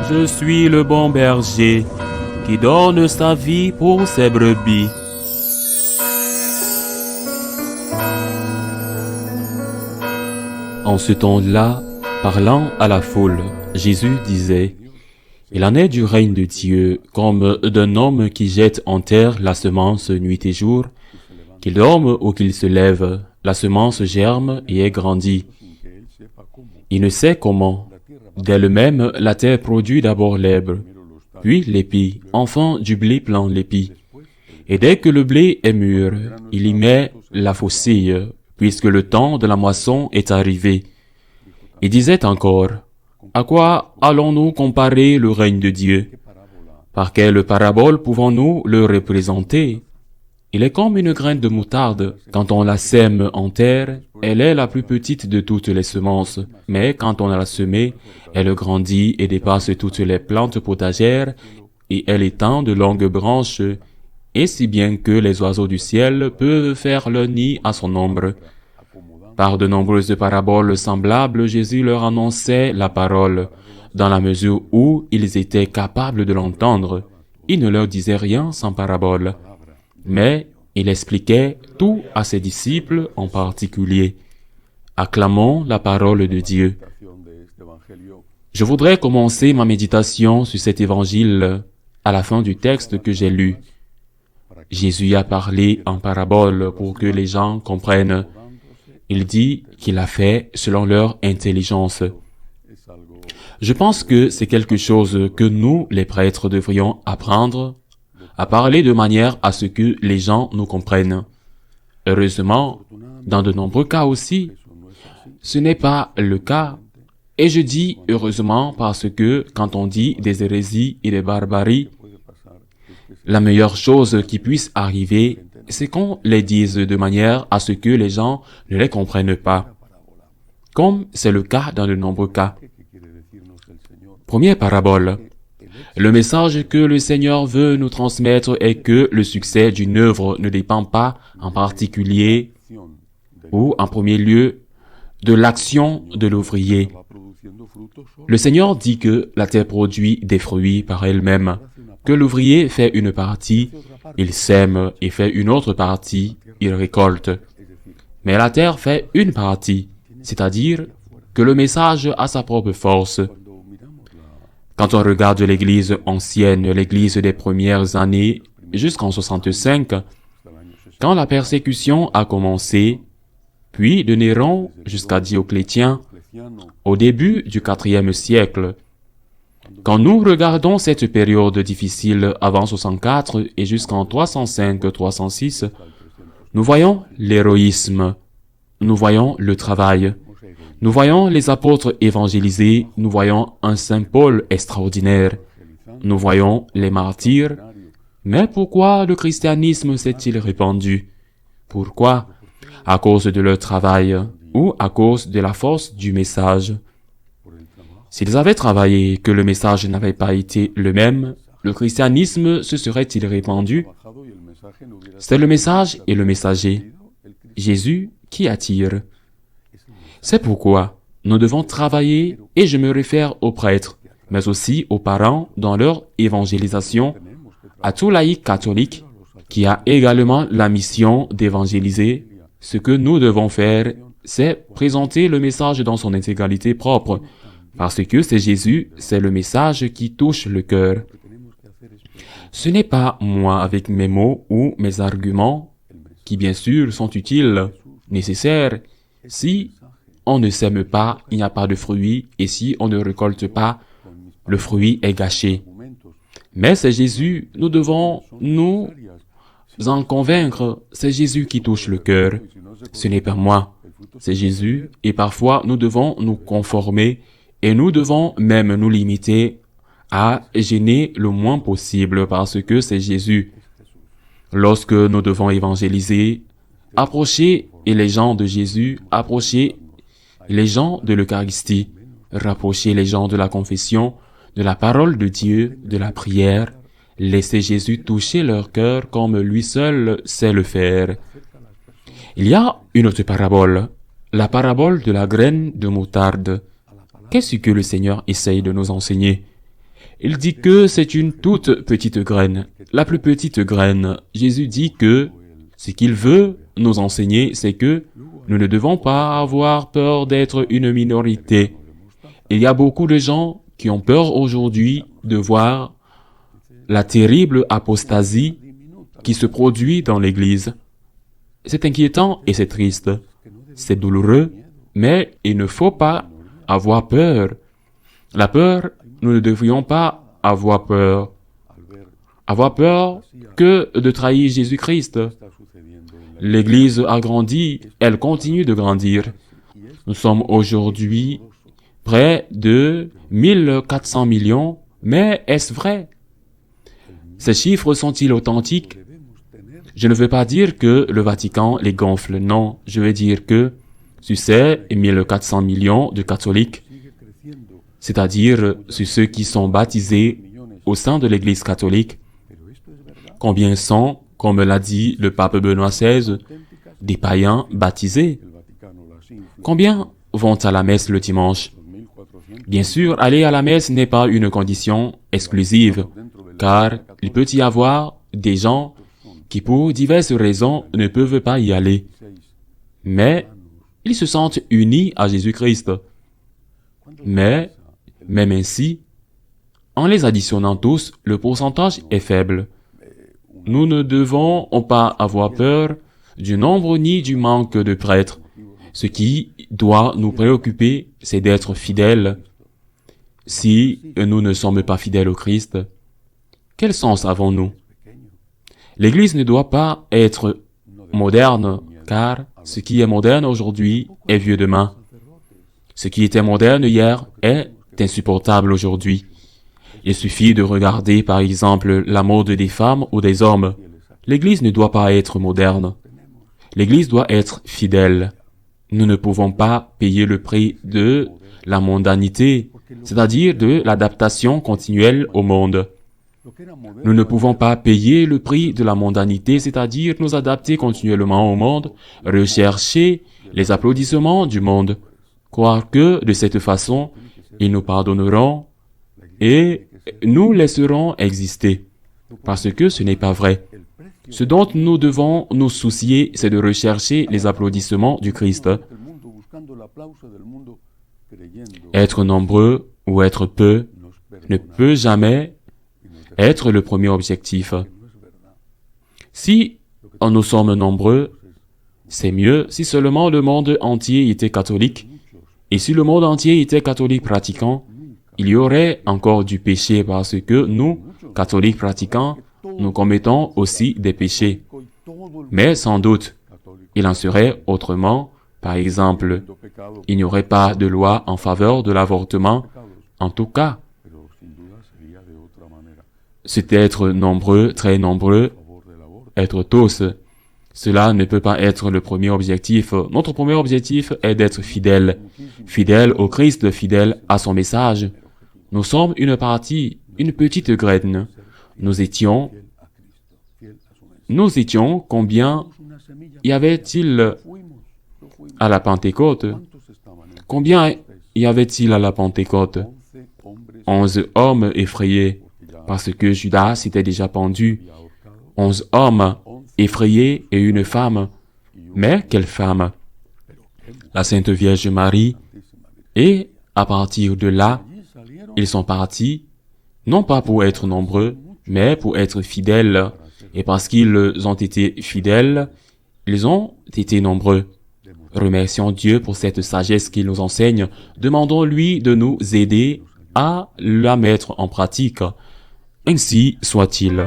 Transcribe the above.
Je suis le bon berger qui donne sa vie pour ses brebis. En ce temps-là, parlant à la foule, Jésus disait: Il en est du règne de Dieu comme d'un homme qui jette en terre la semence nuit et jour, qu'il dorme ou qu'il se lève, la semence germe et est grandie. Il ne sait comment. D'elle-même, la terre produit d'abord l'herbe, puis l'épi, enfin du blé plein l'épi. Et dès que le blé est mûr, il y met la faucille, puisque le temps de la moisson est arrivé. Il disait encore: À quoi allons-nous comparer le règne de Dieu? Par quelle parabole pouvons-nous le représenter? Il est comme une graine de moutarde. Quand on la sème en terre, elle est la plus petite de toutes les semences. Mais quand on l'a semée, elle grandit et dépasse toutes les plantes potagères, et elle étend de longues branches, et si bien que les oiseaux du ciel peuvent faire leur nid à son ombre. Par de nombreuses paraboles semblables, Jésus leur annonçait la parole, dans la mesure où ils étaient capables de l'entendre. Il ne leur disait rien sans parabole, mais il expliquait tout à ses disciples en particulier. Acclamons la parole de Dieu. Je voudrais commencer ma méditation sur cet évangile à la fin du texte que j'ai lu. Jésus a parlé en parabole pour que les gens comprennent. Il dit qu'il a fait selon leur intelligence. Je pense que c'est quelque chose que nous, les prêtres, devrions apprendre à parler de manière à ce que les gens nous comprennent. Heureusement, dans de nombreux cas aussi, ce n'est pas le cas. Et je dis heureusement parce que quand on dit des hérésies et des barbaries, la meilleure chose qui puisse arriver, c'est qu'on les dise de manière à ce que les gens ne les comprennent pas. Comme c'est le cas dans de nombreux cas. Première parabole. Le message que le Seigneur veut nous transmettre est que le succès d'une œuvre ne dépend pas en particulier ou en premier lieu de l'action de l'ouvrier. Le Seigneur dit que la terre produit des fruits par elle-même, que l'ouvrier fait une partie, il sème et fait une autre partie, il récolte. Mais la terre fait une partie, c'est-à-dire que le message a sa propre force. Quand on regarde l'Église ancienne, l'Église des premières années, jusqu'en 65, quand la persécution a commencé, puis de Néron jusqu'à Dioclétien, au début du IVe siècle, quand nous regardons cette période difficile avant 64 et jusqu'en 305-306, nous voyons l'héroïsme, nous voyons le travail, nous voyons les apôtres évangélisés, nous voyons un Saint Paul extraordinaire, nous voyons les martyrs. Mais pourquoi le christianisme s'est-il répandu? Pourquoi? À cause de leur travail ou à cause de la force du message. S'ils avaient travaillé et que le message n'avait pas été le même, le christianisme se serait-il répandu? C'est le message et le messager, Jésus, qui attire. C'est pourquoi nous devons travailler, et je me réfère aux prêtres, mais aussi aux parents dans leur évangélisation, à tout laïc catholique qui a également la mission d'évangéliser. Ce que nous devons faire, c'est présenter le message dans son intégralité propre, parce que c'est Jésus, c'est le message qui touche le cœur. Ce n'est pas moi avec mes mots ou mes arguments, qui bien sûr sont utiles, nécessaires. Si on ne sème pas, il n'y a pas de fruit, et si on ne récolte pas, le fruit est gâché. Mais c'est Jésus, nous devons nous en convaincre, c'est Jésus qui touche le cœur. Ce n'est pas moi, c'est Jésus, et parfois nous devons nous conformer, et nous devons même nous limiter à gêner le moins possible parce que c'est Jésus. Lorsque nous devons évangéliser, approcher les gens de Jésus, approcher les gens de l'Eucharistie, rapprocher les gens de la confession, de la parole de Dieu, de la prière, laisser Jésus toucher leur cœur comme lui seul sait le faire. Il y a une autre parabole, la parabole de la graine de moutarde. Qu'est-ce que le Seigneur essaye de nous enseigner? Il dit que c'est une toute petite graine, la plus petite graine. Jésus dit que ce qu'il veut nous enseigner, c'est que nous ne devons pas avoir peur d'être une minorité. Il y a beaucoup de gens qui ont peur aujourd'hui de voir la terrible apostasie qui se produit dans l'Église. C'est inquiétant et c'est triste. C'est douloureux, mais il ne faut pas avoir peur. La peur, nous ne devrions pas avoir peur. Avoir peur que de trahir Jésus-Christ. L'Église a grandi, elle continue de grandir. Nous sommes aujourd'hui près de 1400 millions, mais est-ce vrai? Ces chiffres sont-ils authentiques? Je ne veux pas dire que le Vatican les gonfle, non. Je veux dire que sur ces 1400 millions de catholiques, c'est-à-dire sur ceux qui sont baptisés au sein de l'Église catholique, combien sont, comme l'a dit le pape Benoît XVI, des païens baptisés? Combien vont à la messe le dimanche? Bien sûr, aller à la messe n'est pas une condition exclusive, car il peut y avoir des gens qui, pour diverses raisons, ne peuvent pas y aller. Mais ils se sentent unis à Jésus-Christ. Mais, même ainsi, en les additionnant tous, le pourcentage est faible. Nous ne devons pas avoir peur du nombre ni du manque de prêtres. Ce qui doit nous préoccuper, c'est d'être fidèles. Si nous ne sommes pas fidèles au Christ, quel sens avons-nous? L'Église ne doit pas être moderne, car ce qui est moderne aujourd'hui est vieux demain. Ce qui était moderne hier est insupportable aujourd'hui. Il suffit de regarder par exemple la mode des femmes ou des hommes. L'Église ne doit pas être moderne. L'Église doit être fidèle. Nous ne pouvons pas payer le prix de la mondanité, c'est-à-dire de l'adaptation continuelle au monde. Nous ne pouvons pas payer le prix de la mondanité, c'est-à-dire nous adapter continuellement au monde, rechercher les applaudissements du monde, croire que de cette façon, ils nous pardonneront et nous laisseront exister, parce que ce n'est pas vrai. Ce dont nous devons nous soucier, c'est de rechercher les applaudissements du Christ. Être nombreux ou être peu ne peut jamais être le premier objectif. Si nous sommes nombreux, c'est mieux si seulement le monde entier était catholique. Et si le monde entier était catholique pratiquant, il y aurait encore du péché parce que nous, catholiques pratiquants, nous commettons aussi des péchés. Mais sans doute, il en serait autrement. Par exemple, il n'y aurait pas de loi en faveur de l'avortement. En tout cas, c'est être nombreux, très nombreux, être tous. Cela ne peut pas être le premier objectif. Notre premier objectif est d'être fidèle. Fidèle au Christ, fidèle à son message. Nous sommes une partie, une petite graine. Nous étions, combien y avait-il à la Pentecôte? Combien y avait-il à la Pentecôte? 11 hommes effrayés, parce que Judas s'était déjà pendu. 11 hommes effrayés et une femme. Mais quelle femme? La Sainte Vierge Marie. Et à partir de là, ils sont partis, non pas pour être nombreux, mais pour être fidèles. Et parce qu'ils ont été fidèles, ils ont été nombreux. Remercions Dieu pour cette sagesse qu'il nous enseigne. Demandons-lui de nous aider à la mettre en pratique. Ainsi soit-il.